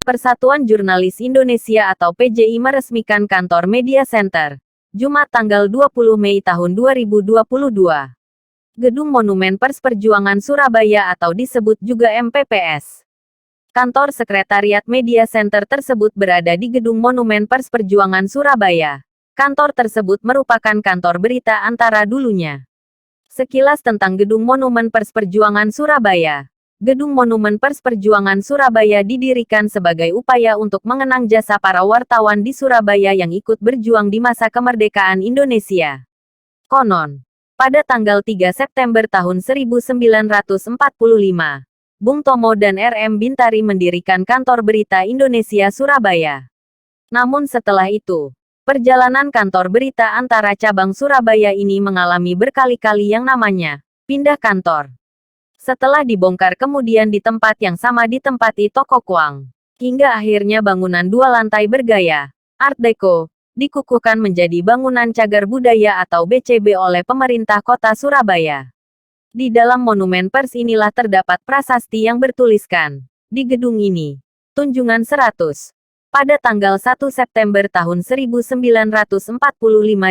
Persatuan Jurnalis Indonesia atau PJI meresmikan kantor Media Center, Jumat tanggal 20 Mei tahun 2022. Gedung Monumen Pers Perjuangan Surabaya atau disebut juga MPPS. Kantor Sekretariat Media Center tersebut berada di Gedung Monumen Pers Perjuangan Surabaya. Kantor tersebut merupakan kantor berita antara dulunya. Sekilas tentang Gedung Monumen Pers Perjuangan Surabaya. Gedung Monumen Pers Perjuangan Surabaya didirikan sebagai upaya untuk mengenang jasa para wartawan di Surabaya yang ikut berjuang di masa kemerdekaan Indonesia. Konon, pada tanggal 3 September tahun 1945, Bung Tomo dan RM Bintari mendirikan kantor berita Indonesia Surabaya. Namun setelah itu, perjalanan kantor berita antara cabang Surabaya ini mengalami berkali-kali yang namanya pindah kantor. Setelah dibongkar kemudian di tempat yang sama ditempati toko Kuang. Hingga akhirnya bangunan dua lantai bergaya Art Deco dikukuhkan menjadi bangunan cagar budaya atau BCB oleh pemerintah kota Surabaya. Di dalam Monumen Pers inilah terdapat prasasti yang bertuliskan, di gedung ini, Tunjungan 100. Pada tanggal 1 September tahun 1945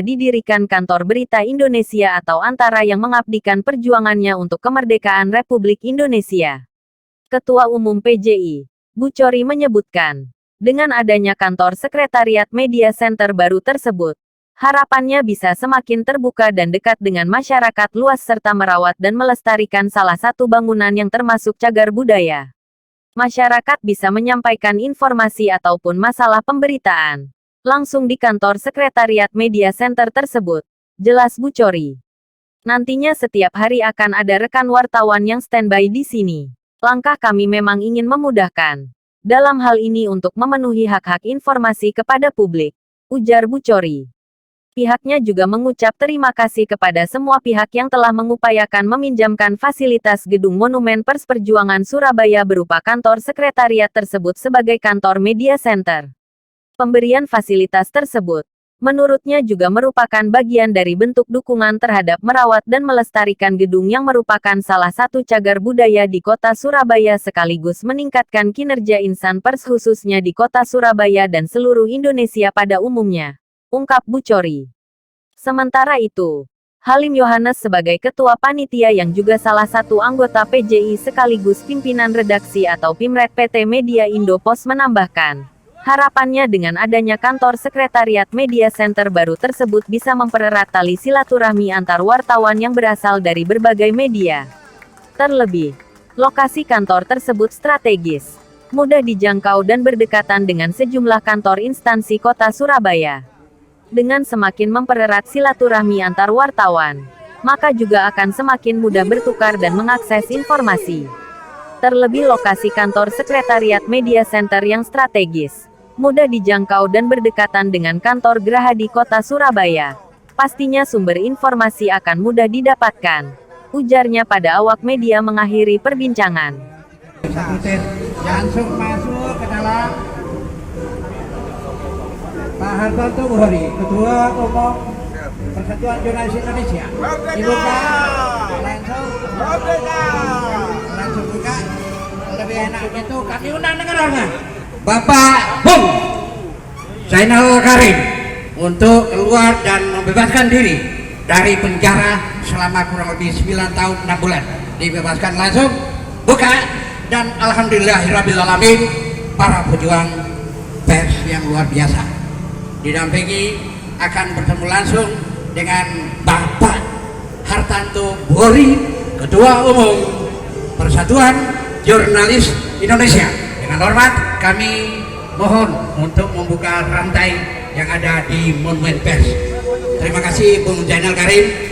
didirikan Kantor Berita Indonesia atau antara yang mengabdikan perjuangannya untuk kemerdekaan Republik Indonesia. Ketua Umum PJI, Buchori menyebutkan, dengan adanya kantor Sekretariat Media Center baru tersebut, harapannya bisa semakin terbuka dan dekat dengan masyarakat luas serta merawat dan melestarikan salah satu bangunan yang termasuk cagar budaya. Masyarakat bisa menyampaikan informasi ataupun masalah pemberitaan langsung di kantor Sekretariat Media Center tersebut, jelas Buchori. Nantinya setiap hari akan ada rekan wartawan yang standby di sini. Langkah kami memang ingin memudahkan dalam hal ini untuk memenuhi hak-hak informasi kepada publik, ujar Buchori. Pihaknya juga mengucap terima kasih kepada semua pihak yang telah mengupayakan meminjamkan fasilitas Gedung Monumen Pers Perjuangan Surabaya berupa kantor sekretariat tersebut sebagai kantor media center. Pemberian fasilitas tersebut, menurutnya juga merupakan bagian dari bentuk dukungan terhadap merawat dan melestarikan gedung yang merupakan salah satu cagar budaya di kota Surabaya sekaligus meningkatkan kinerja insan pers khususnya di kota Surabaya dan seluruh Indonesia pada umumnya, ungkap Buchori. Sementara itu, Halim Yohanes sebagai ketua panitia yang juga salah satu anggota PJI sekaligus pimpinan redaksi atau Pimret PT Media Indo Pos menambahkan, harapannya dengan adanya kantor sekretariat media center baru tersebut bisa mempererat tali silaturahmi antar wartawan yang berasal dari berbagai media. Terlebih, lokasi kantor tersebut strategis, mudah dijangkau dan berdekatan dengan sejumlah kantor instansi kota Surabaya. Dengan semakin mempererat silaturahmi antar wartawan, maka juga akan semakin mudah bertukar dan mengakses informasi. Terlebih lokasi kantor sekretariat media center yang strategis, mudah dijangkau dan berdekatan dengan kantor Geraha di kota Surabaya. Pastinya sumber informasi akan mudah didapatkan, ujarnya pada awak media mengakhiri perbincangan. Langsung masuk ke dalam. Pak Hartanto Buhori, Ketua Umum Persatuan Jurnalis Indonesia. Dibuka, langsung buka. Lebih enak itu kami undang dengan hormat Bapak Bung Zainal Karim untuk keluar dan membebaskan diri dari penjara selama kurang lebih 9 tahun 6 bulan. Dibebaskan langsung, buka, dan alhamdulillahirrabbilalamin para pejuang pers yang luar biasa. Didampingi akan bertemu langsung dengan Bapak Hartanto Buhori, Ketua Umum Persatuan Jurnalis Indonesia. Dengan hormat kami mohon untuk membuka rantai yang ada di Monumen Pers. Terima kasih Bung Zainal Karim.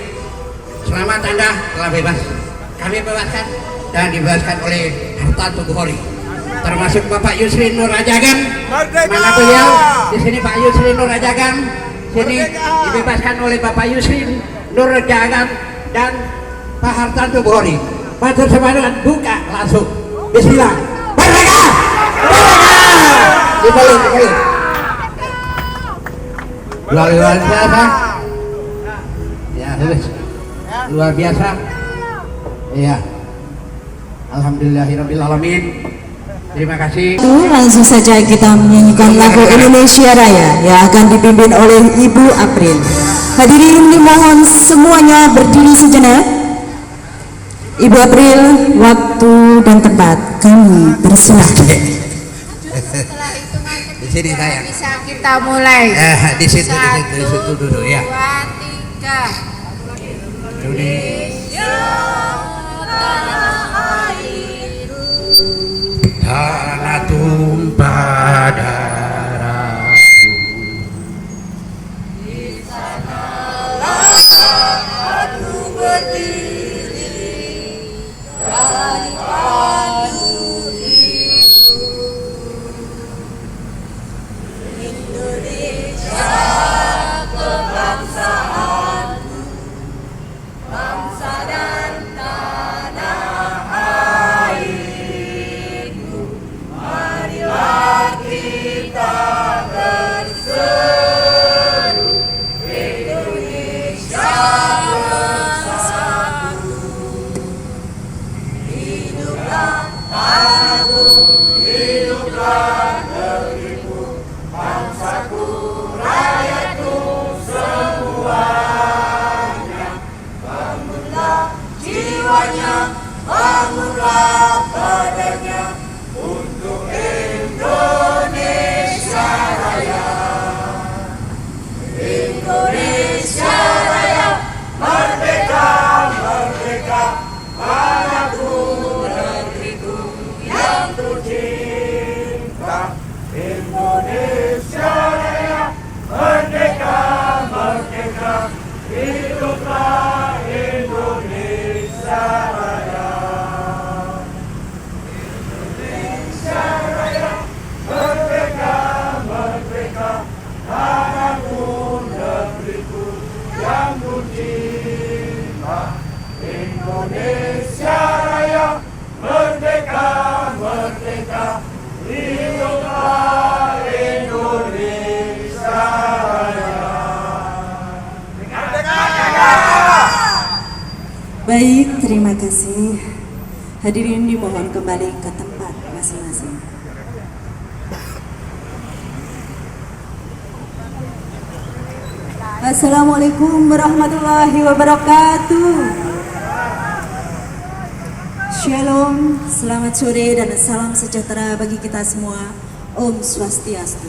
Selamat Anda telah bebas. Kami bebaskan dan dibebaskan oleh Hartanto Buhori. Termasuk Bapak Yusri Nur Rajagan. Mana beliau? Di sini Pak Yusri Nur Rajagan. Sini dibebaskan oleh Bapak Yusri Nur Rajagan dan Pak Hartanto Buhori. Matur semangat, buka langsung. Bismillah. Merdeka! Merdeka! Dibalik. Luar biasa. Ya, luar biasa. Iya. Alhamdulillahirrabbilalamin. Terima kasih. Langsung saja kita menyanyikan lagu Indonesia Raya yang akan dipimpin oleh Ibu April. Hadirin dimohon semuanya berdiri sejenak. Ibu April, waktu dan tempat kami persilahkan. Di sini sayang. Bisa kita mulai. Di situ dulu ya. 2, 3. Indonesia tanah tumpah darahku. Di sanalah aku berdiri dari padu ibu. Indonesia kebangsaanku, bangsa dan tanah airku. Marilah kita berseru, Indonesia bersatu. Hiduplah tanahku, hiduplah negeriku, bangsaku, rakyatku semuanya. Bangunlah jiwanya, bangunlah badannya untuk Indonesia Raya. Indonesia Raya, merdeka, merdeka, tanahku, negeriku yang tercinta. Indonesia Raya, merdeka, merdeka, hiduplah Indonesia Raya. Indonesia Raya, merdeka, merdeka, tanahku, negeriku yang tercinta. Indonesia Raya, merdeka, merdeka, hiduplah Indonesia Raya. Baik, terima kasih. Hadirin dimohon kembali ke tempat masing-masing. Assalamualaikum warahmatullahi wabarakatuh. Shalom, selamat sore dan salam sejahtera bagi kita semua. Om Swastiastu.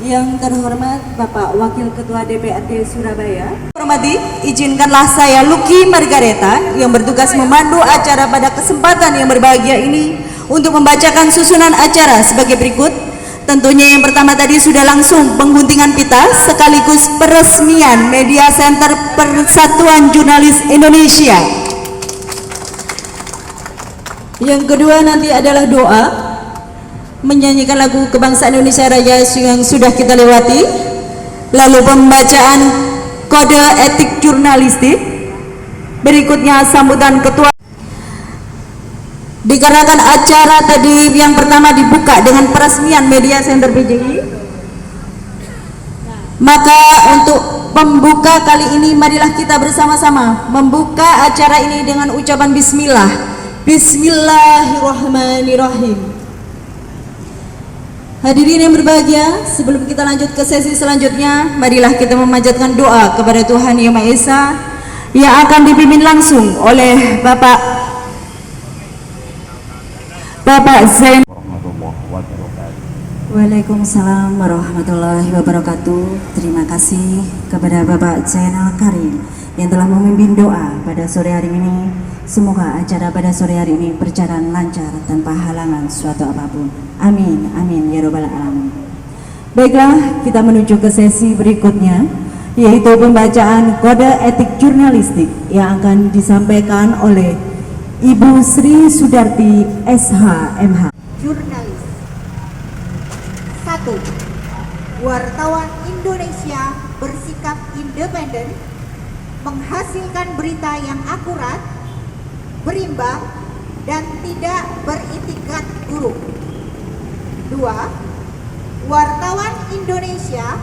Yang terhormat Bapak Wakil Ketua DPRD Surabaya. Hormati, izinkanlah saya Lucky Margareta yang bertugas memandu acara pada kesempatan yang berbahagia ini untuk membacakan susunan acara sebagai berikut. Tentunya yang pertama tadi sudah langsung pengguntingan pita sekaligus peresmian Media Center Persatuan Jurnalis Indonesia. Yang kedua nanti adalah doa, menyanyikan lagu Kebangsaan Indonesia Raya yang sudah kita lewati, lalu pembacaan kode etik jurnalistik, berikutnya sambutan ketua. Dikarenakan acara tadi yang pertama dibuka dengan peresmian Media Center PJI, maka untuk pembuka kali ini marilah kita bersama-sama membuka acara ini dengan ucapan bismillah. Bismillahirrahmanirrahim. Hadirin yang berbahagia, sebelum kita lanjut ke sesi selanjutnya, marilah kita memanjatkan doa kepada Tuhan Yang Maha Esa yang akan dipimpin langsung oleh Bapak Zain. Waalaikumsalam warahmatullahi wabarakatuh. Terima kasih kepada Bapak Zainal Karim yang telah memimpin doa pada sore hari ini. Semoga acara pada sore hari ini berjalan lancar tanpa halangan suatu apapun. Amin, amin ya robbal alamin. Baiklah, kita menuju ke sesi berikutnya, yaitu pembacaan kode etik jurnalistik yang akan disampaikan oleh Ibu Sri Sudarti SH.MH. Jurnalis. 1. Wartawan Indonesia bersikap independen, menghasilkan berita yang akurat, berimbang, dan tidak beritikat buruk. 2. Wartawan Indonesia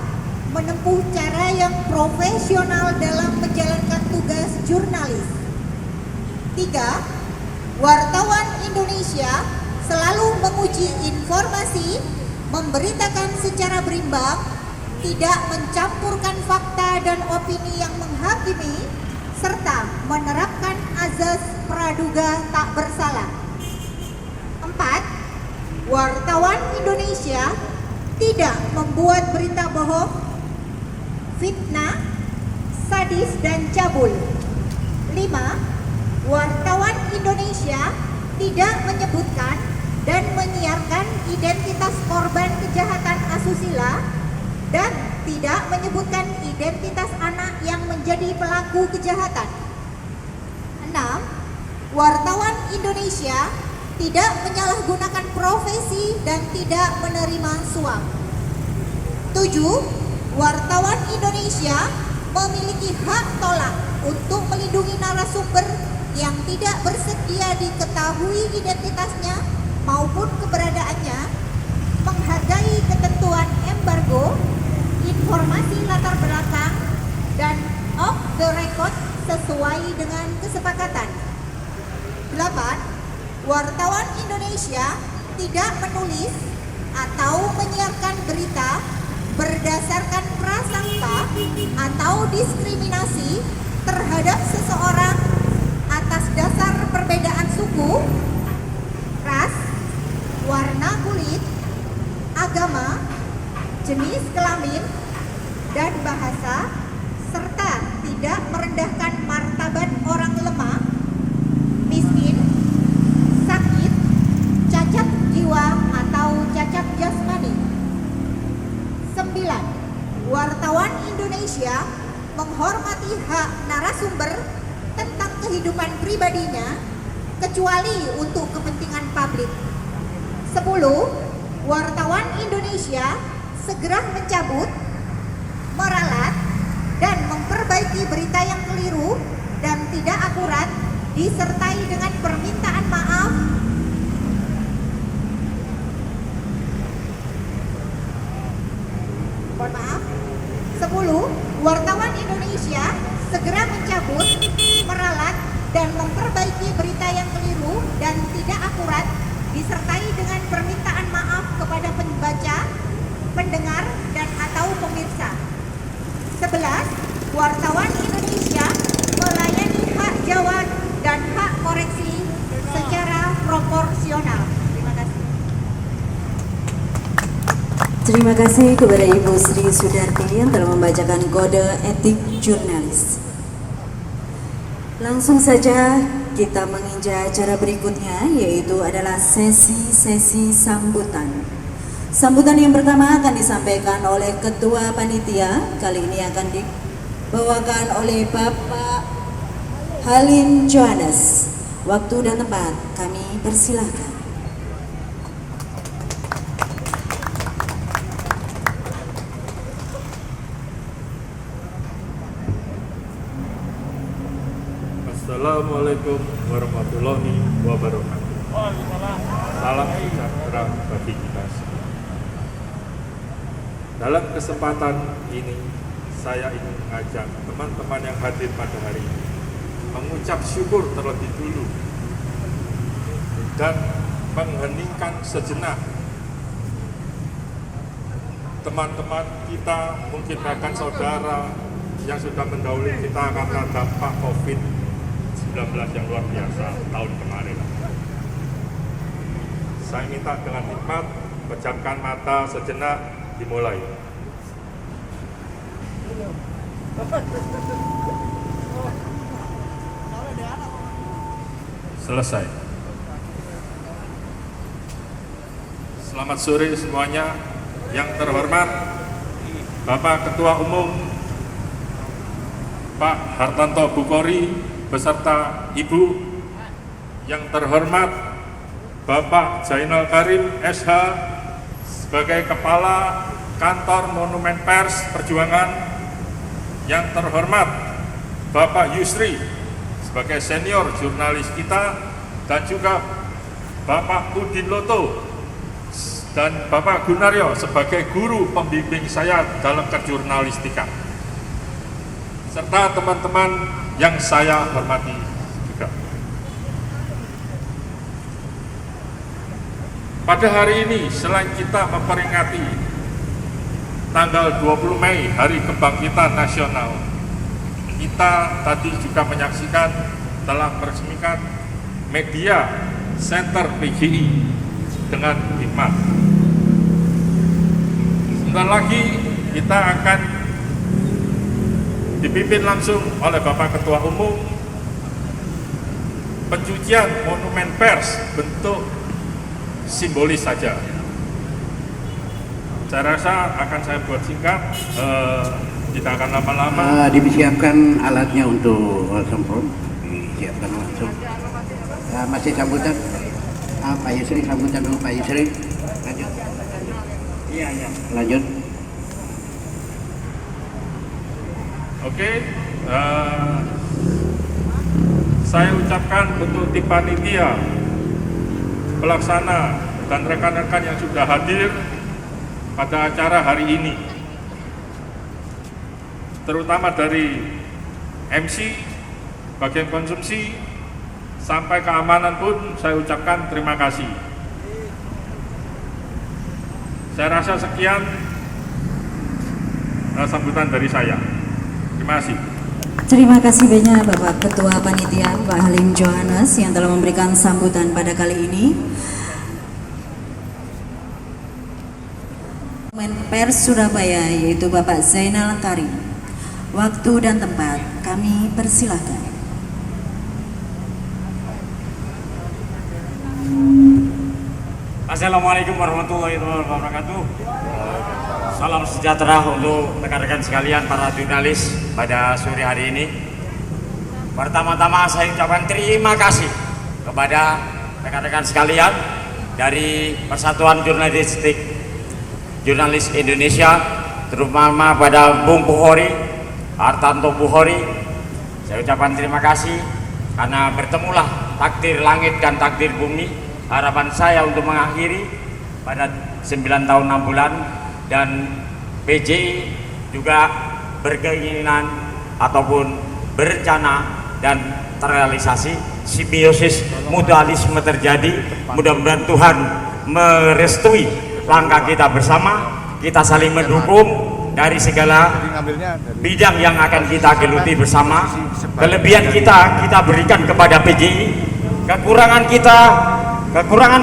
menempuh cara yang profesional dalam menjalankan tugas jurnalis. 3. Wartawan Indonesia selalu menguji informasi, memberitakan secara berimbang, tidak mencampurkan fakta dan opini yang menghakimi, serta menerapkan azas praduga tak bersalah. 4. Wartawan Indonesia tidak membuat berita bohong, fitnah, sadis, dan cabul. 5. Wartawan Indonesia tidak menyebutkan dan menyiarkan identitas korban kejahatan asusila dan tidak menyebutkan identitas anak yang menjadi pelaku kejahatan. 6. Wartawan Indonesia tidak menyalahgunakan profesi dan tidak menerima suap. 7. Wartawan Indonesia memiliki hak tolak untuk melindungi narasumber yang tidak bersedia diketahui identitasnya maupun keberadaannya, menghargai ketentuan embargo, informasi latar belakang, dan off the record sesuai dengan kesepakatan. 8. Wartawan Indonesia tidak menulis atau menyiarkan berita berdasarkan prasangka atau diskriminasi terhadap seseorang atas dasar perbedaan suku, ras, warna kulit, agama, jenis kelamin, dan bahasa, serta tidak merendahkan martabat orang lemah, miskin, sakit, cacat jiwa, atau cacat jasmani. 9. Wartawan Indonesia menghormati hak narasumber tentang kehidupan pribadinya kecuali untuk kepentingan publik. 10. Wartawan Indonesia segera mencabut, meralat, dan memperbaiki berita yang keliru dan tidak akurat disertai dengan permintaan maaf Mohon maaf. 10. Wartawan Indonesia segera mencabut, meralat, dan memperbaiki berita yang keliru dan tidak akurat disertai dengan permintaan maaf kepada pembaca, pendengar, dan atau pemirsa. 11. Wartawan Indonesia melayani hak jawab dan hak koreksi secara proporsional. Terima kasih. Terima kasih kepada Ibu Sri Sudarti yang telah membacakan kode etik jurnalis. Langsung saja kita menginjak acara berikutnya, yaitu adalah sesi sambutan. Sambutan yang pertama akan disampaikan oleh Ketua Panitia. Kali ini akan dibawakan oleh Bapak Halim Johannes. Waktu dan tempat kami persilahkan. Assalamualaikum warahmatullahi wabarakatuh. Salam sejahtera bagi kita semua. Dalam kesempatan ini, saya ingin mengajak teman-teman yang hadir pada hari ini mengucap syukur terlebih dulu dan mengheningkan sejenak teman-teman kita, mungkin bahkan saudara yang sudah mendahului kita karena dampak COVID-19 yang luar biasa tahun kemarin. Saya minta dengan hikmat, pejamkan mata sejenak, dimulai. Selesai. Selamat sore semuanya. Yang terhormat Bapak Ketua Umum Pak Hartanto Bukori beserta Ibu. Yang terhormat Bapak Zainal Karim SH sebagai Kepala Kantor Monumen Pers Perjuangan. Yang terhormat Bapak Yusri sebagai senior jurnalis kita, dan juga Bapak Udin Loto dan Bapak Gunaryo sebagai guru pembimbing saya dalam kejurnalistikan, serta teman-teman yang saya hormati juga. pada hari ini selain kita memperingati tanggal 20 Mei Hari Kebangkitan Nasional, kita tadi juga menyaksikan telah meresmikan Media Center PJI dengan hikmat. Sebentar lagi kita akan dipimpin langsung oleh Bapak Ketua Umum pencucian monumen pers bentuk simbolis saja. Saya rasa akan saya buat singkat, tidak akan lama-lama. Disiapkan alatnya untuk semprot, disiapkan langsung. Masih sambutan, Pak Yusri, sambutan dulu Pak Yusri. Lanjut. Iya. Lanjut. Oke, saya ucapkan untuk tim panitia, pelaksana, dan rekan-rekan yang sudah hadir pada acara hari ini, terutama dari MC, bagian konsumsi, sampai keamanan pun saya ucapkan terima kasih. Saya rasa sekian sambutan dari saya. Terima kasih. Terima kasih banyak Bapak Ketua Panitia Pak Halim Johannes yang telah memberikan sambutan pada kali ini. Pers Surabaya yaitu Bapak Zainal Langkari. Waktu dan tempat kami persilahkan. Assalamualaikum warahmatullahi wabarakatuh. Salam sejahtera untuk rekan-rekan sekalian para jurnalis pada sore hari ini. Pertama-tama saya ucapkan terima kasih kepada rekan-rekan sekalian dari Persatuan Jurnalis Indonesia, terutama pada Bung Buhori, Hartanto Buhori. Saya ucapkan terima kasih karena bertemulah takdir langit dan takdir bumi. Harapan saya untuk mengakhiri pada 9 tahun 6 bulan, dan PJI juga berkeinginan ataupun berencana dan terrealisasi simbiosis mutualisme terjadi. Mudah-mudahan Tuhan merestui langkah kita bersama, kita saling mendukung dari segala bidang yang akan kita geluti bersama. Kelebihan kita berikan kepada PJI, kekurangan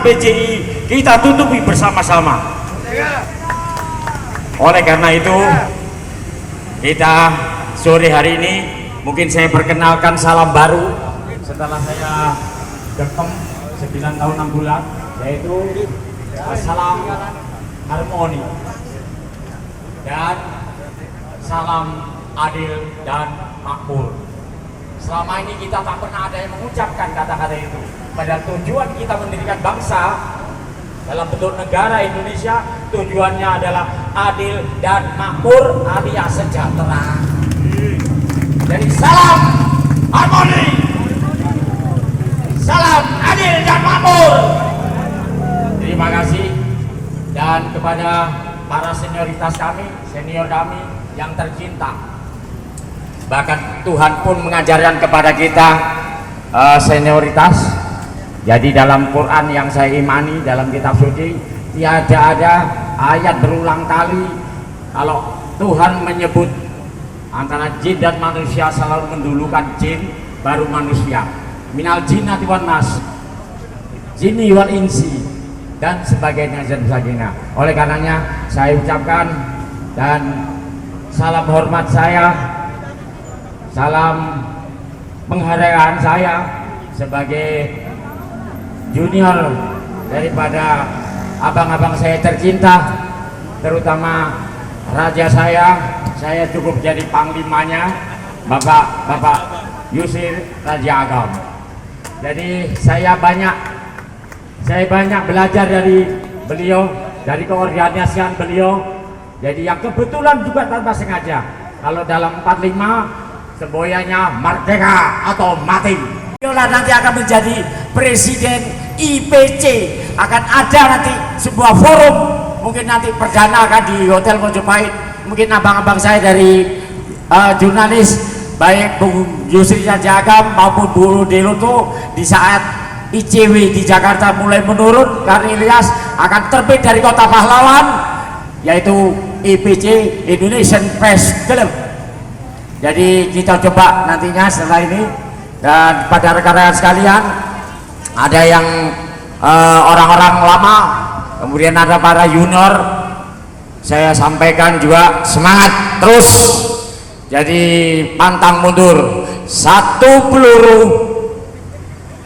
PJI kita tutupi bersama-sama. Oleh karena itu, kita sore hari ini mungkin saya perkenalkan salam baru setelah saya dekem 9 tahun 6 bulan, yaitu salam harmoni dan salam adil dan makmur. Selama ini kita tak pernah ada yang mengucapkan kata-kata itu. Padahal tujuan kita mendirikan bangsa dalam bentuk negara Indonesia, tujuannya adalah adil dan makmur alias sejahtera. Jadi salam harmoni, salam adil dan makmur. Terima kasih. Dan kepada para senior kami yang tercinta, bahkan Tuhan pun mengajarkan kepada kita senioritas. Jadi dalam Quran yang saya imani, dalam kitab suci, tiada ada ayat berulang kali kalau Tuhan menyebut antara jin dan manusia selalu mendulukan jin baru manusia. Minal jinnati wan nas, jinni wal insi, dan sebagainya dan sebagainya. Oleh karenanya saya ucapkan dan salam hormat saya, salam penghargaan saya sebagai junior daripada abang-abang saya tercinta, terutama raja saya cukup jadi panglimanya, Bapak Yusri Raja Agam. Jadi saya banyak belajar dari beliau, dari keorganisasian beliau. Jadi yang kebetulan juga tanpa sengaja, kalau dalam 45 semboyannya merdeka atau mati. Nanti akan menjadi presiden IPC, akan ada nanti sebuah forum, mungkin nanti perdana akan di Hotel Mojopahit. Mungkin abang-abang saya dari jurnalis, baik Bung Yusri Raja Agam maupun Bu Deloto, di saat ICW di Jakarta mulai menurun, Karni Ilyas akan terbit dari kota pahlawan, yaitu IPC, Indonesian Press Club. Jadi kita coba nantinya setelah ini. Dan pada rekan-rekan sekalian, ada yang orang-orang lama, kemudian ada para junior, saya sampaikan juga semangat terus. Jadi pantang mundur, satu peluru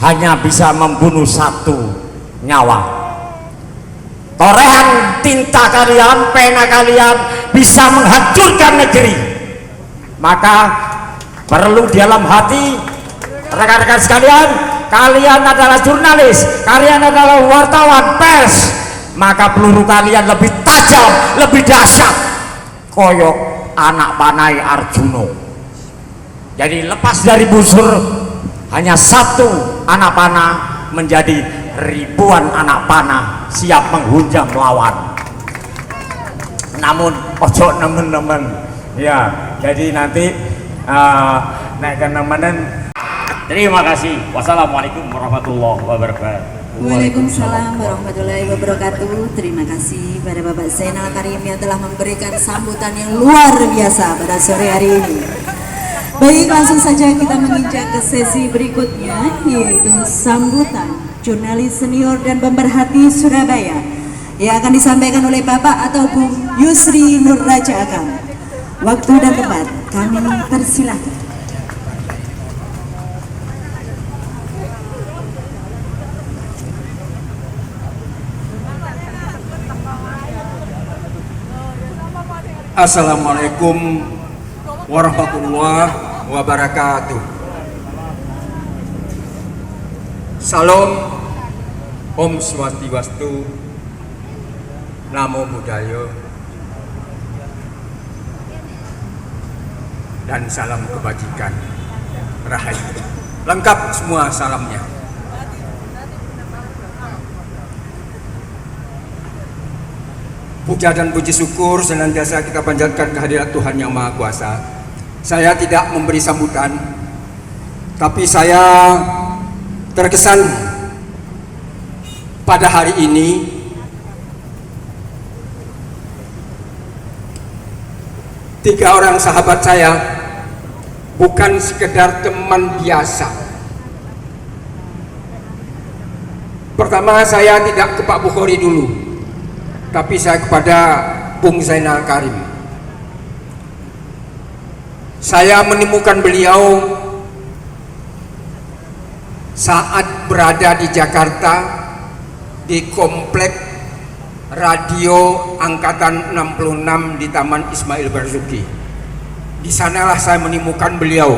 hanya bisa membunuh satu nyawa. Torehan tinta kalian, pena kalian bisa menghancurkan negeri. Maka perlu di dalam hati rekan-rekan sekalian, kalian adalah jurnalis, kalian adalah wartawan pers, maka peluru kalian lebih tajam, lebih dahsyat, koyok anak panai Arjuno. Jadi lepas dari busur, hanya satu anak panah menjadi ribuan anak panah siap menghujam lawan. Namun ojo nemen-nemen ya, jadi nanti naikkan nemenan. Terima kasih. Wassalamualaikum warahmatullahi wabarakatuh. Waalaikumsalam warahmatullahi wabarakatuh. Terima kasih pada Bapak Zainal Karim yang telah memberikan sambutan yang luar biasa pada sore hari ini. Baik, langsung saja kita menginjak ke sesi berikutnya, yaitu sambutan jurnalis senior dan pemerhati Surabaya yang akan disampaikan oleh Bapak atau Bu Yusri Nur Raja Akam. Waktu dan tempat kami persilahkan. Assalamualaikum warahmatullahi wabarakatuh. Salam, Om Swastiastu, Namo Buddhaya, dan salam kebajikan. Rahayu. Lengkap semua salamnya. Puja dan puji syukur senantiasa kita panjatkan kehadirat Tuhan Yang Maha Kuasa. Saya tidak memberi sambutan, tapi saya terkesan pada hari ini tiga orang sahabat saya bukan sekedar teman biasa. Pertama, saya tidak ke Pak Bukhari dulu, tapi saya kepada Bung Zainal Karim. Saya menemukan beliau saat berada di Jakarta di komplek radio Angkatan 66 di Taman Ismail Marzuki. Di sanalah saya menemukan beliau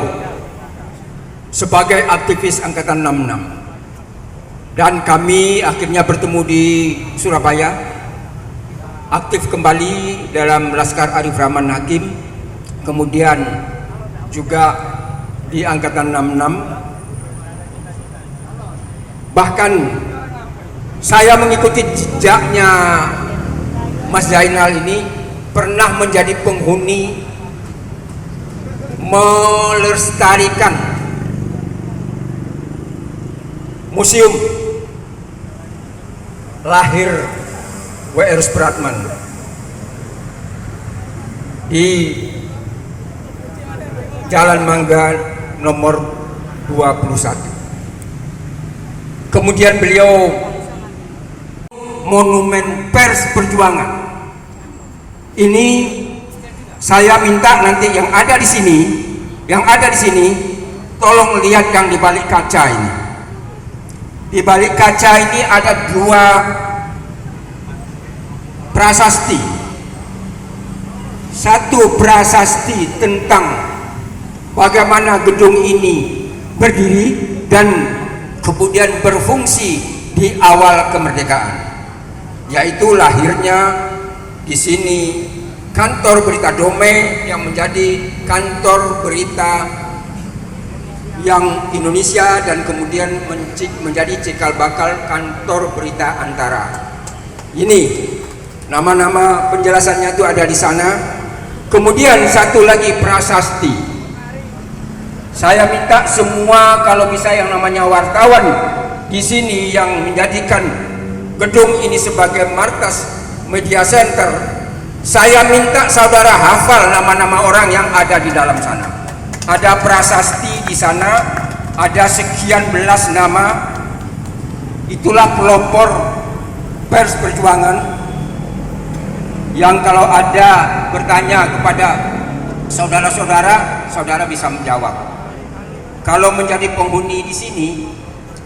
sebagai aktivis Angkatan 66. Dan kami akhirnya bertemu di Surabaya, aktif kembali dalam Laskar Arif Rahman Hakim, kemudian juga di Angkatan 66. Bahkan saya mengikuti jejaknya Mas Zainal ini, pernah menjadi penghuni melestarikan museum lahir W.R. Supratman di Jalan Mangga nomor 21. Kemudian beliau monumen pers perjuangan. Ini saya minta nanti yang ada di sini, tolong lihat yang di balik kaca ini. Di balik kaca ini ada dua prasasti. Satu prasasti tentang bagaimana gedung ini berdiri dan kemudian berfungsi di awal kemerdekaan, yaitu lahirnya di sini kantor berita Dome yang menjadi kantor berita yang Indonesia dan kemudian menjadi cikal bakal kantor berita Antara. Ini nama-nama penjelasannya itu ada di sana. Kemudian satu lagi prasasti. Saya minta semua kalau bisa yang namanya wartawan di sini yang menjadikan gedung ini sebagai markas media center, saya minta saudara hafal nama-nama orang yang ada di dalam sana. Ada prasasti di sana, ada sekian belas nama. Itulah pelopor pers perjuangan yang kalau ada bertanya kepada saudara-saudara, saudara bisa menjawab. Kalau menjadi penghuni di sini,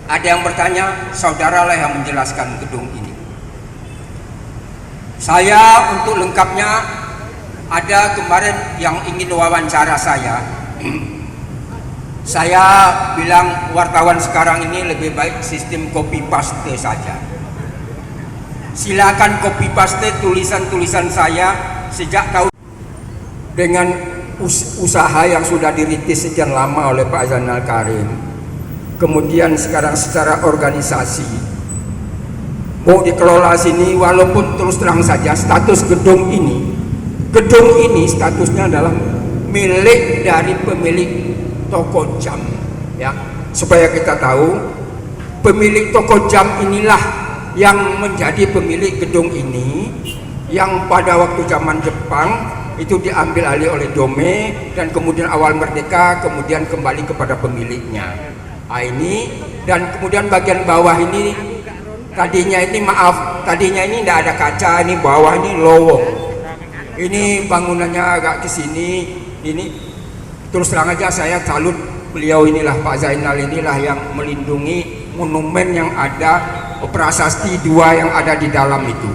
ada yang bertanya, saudaralah yang menjelaskan gedung ini. Saya untuk lengkapnya, ada kemarin yang ingin wawancara saya. Saya bilang wartawan sekarang ini lebih baik sistem copy paste saja. Silakan copy paste tulisan-tulisan saya sejak tahun dengan usaha yang sudah dirintis sekian lama oleh Pak Zainal Karim. Kemudian sekarang secara organisasi mau dikelola sini, walaupun terus terang saja status gedung ini statusnya adalah milik dari pemilik toko jam, ya, supaya kita tahu pemilik toko jam inilah yang menjadi pemilik gedung ini, yang pada waktu zaman Jepang itu diambil alih oleh Dome, dan kemudian awal merdeka kemudian kembali kepada pemiliknya. Nah, ini, dan kemudian bagian bawah ini tadinya ini tidak ada kaca, ini bawah ini lowong. Ini bangunannya agak ke sini. Ini terus terang aja saya salut beliau inilah, Pak Zainal inilah yang melindungi monumen yang ada, prasasti dua yang ada di dalam itu.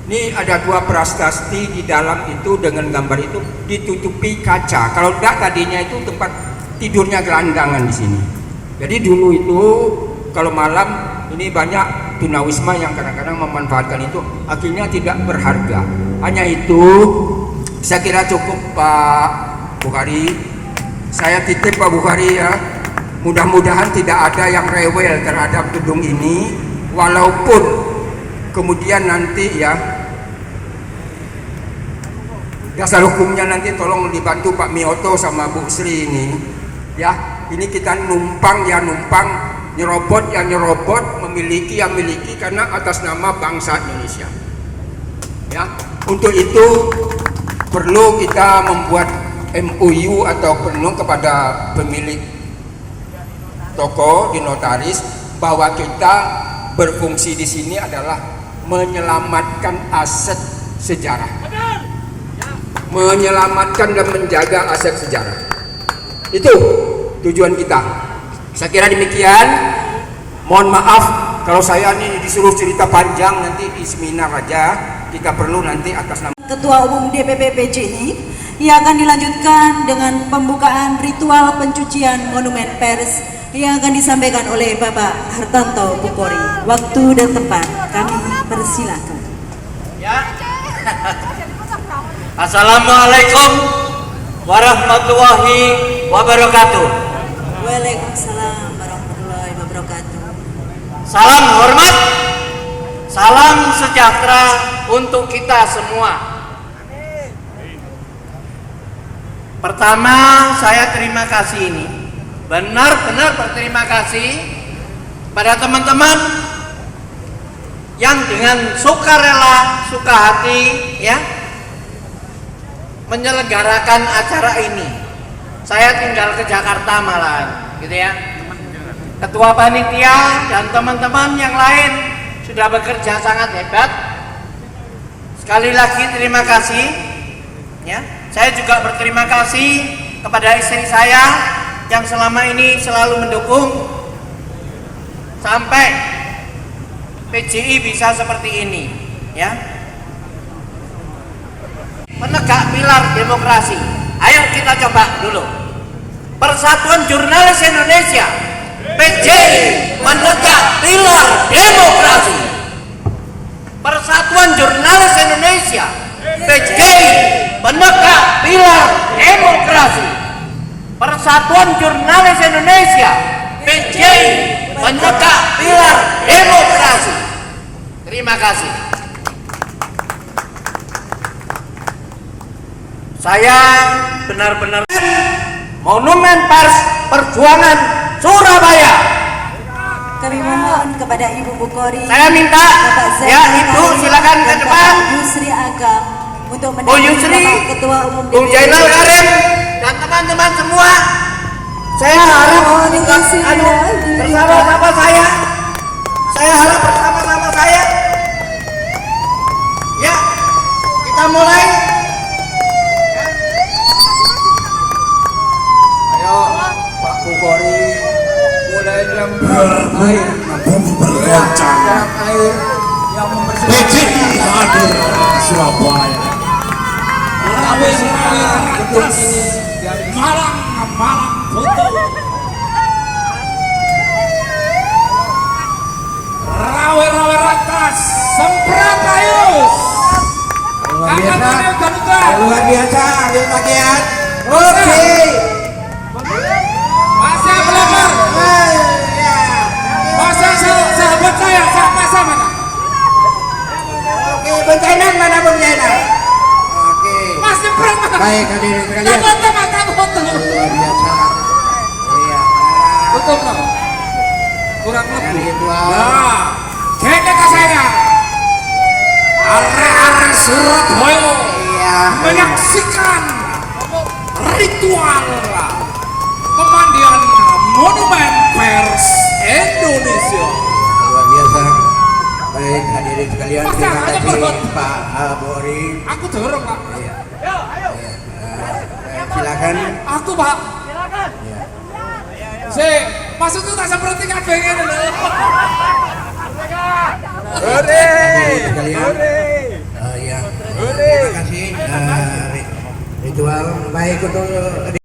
Ini ada dua prasasti di dalam itu dengan gambar itu ditutupi kaca. Kalau tidak tadinya itu tempat tidurnya gelandangan di sini. Jadi dulu itu kalau malam ini banyak tunawisma yang kadang-kadang memanfaatkan itu, akhirnya tidak berharga. Hanya itu saya kira cukup, Pak Bukhari. Saya titip Pak Bukhari ya. Mudah-mudahan tidak ada yang rewel terhadap gedung ini, walaupun kemudian nanti ya dasar hukumnya nanti tolong dibantu Pak Mioto sama Bu Sri ini ya. Ini kita numpang ya numpang, nyerobot ya nyerobot, memiliki ya miliki karena atas nama bangsa Indonesia ya. Untuk itu perlu kita membuat MOU atau penuh kepada pemilik toko di notaris bahwa kita berfungsi di sini adalah menyelamatkan aset sejarah, menyelamatkan dan menjaga aset sejarah. Itu tujuan kita. Saya kira demikian. Mohon maaf kalau saya ini disuruh cerita panjang, nanti di seminar aja. Kita perlu nanti atas nama Ketua Umum DPP PJI yang akan dilanjutkan dengan pembukaan ritual pencucian monumen pers yang akan disampaikan oleh Bapak Hartanto Bukhori. Waktu dan tempat kami persilakan. Ya. Assalamualaikum warahmatullahi wabarakatuh. Waalaikumsalam warahmatullahi wabarakatuh. Salam hormat, salam sejahtera untuk kita semua. Pertama, saya terima kasih ini. Benar-benar berterima kasih pada teman-teman yang dengan sukarela, suka hati ya menyelenggarakan acara ini. Saya tinggal ke Jakarta malahan, gitu ya. Ketua panitia dan teman-teman yang lain sudah bekerja sangat hebat. Sekali lagi terima kasih ya. Saya juga berterima kasih kepada istri saya yang selama ini selalu mendukung sampai PJI bisa seperti ini ya. Penegak pilar demokrasi. Ayo kita coba dulu. Persatuan Jurnalis Indonesia, PJI menegak pilar demokrasi. Persatuan Jurnalis Indonesia, PJI menegak pilar demokrasi. Persatuan Jurnalis Indonesia, PJI menegak pilar demokrasi. Terima kasih. Saya benar-benar Monumen Pers Perjuangan Surabaya. Kami mohon kepada Ibu Bukhori, Saya minta, Bapak ya Zainal Ibu Karim, silakan ke dan depan. Bapak Yusri Agam untuk Bu mendampingi Yusri, Bapak Ketua Umum Bung Zainal Karim, dan teman-teman semua. Saya harap Mohon dikasih bersama-sama saya. Saya harap bersama-sama saya. Ya, kita mulai. Ayo Pak Bukhori, mulai dalam air. Bumi bergoncang. Dalam air yang membersihkan. PJI hadir di Surabaya. Gedung ini dari Malang foto. Rawe ratas, semprot ayus. Luar biasa. Angkatannya Garuda. Luar biasa, ambil bagian. Oke. Masa pelopor. Masa sahabat saya, masa mana? Oke, bencana mana bencana? Oke. Mas semprot mana? Baik, hadirin sekalian. Tak foto. Luar biasa. Iya. Betul bro. Kurang lebih. Ritual. Nah, kayaknya ke saya. Area Surabaya Iya. menyaksikan ritual pemandian Monumen Pers Indonesia. Luar biasa. Baik, hadirin sekalian. Masa Terima ada kasih perut? Pak Bukhori. Aku dorong pak. Silakan. Aku pak. Maksudku tak seperti kabeh ngene lho. Hadirin sekalian. Ya. Terima kasih. Ritual baik untuk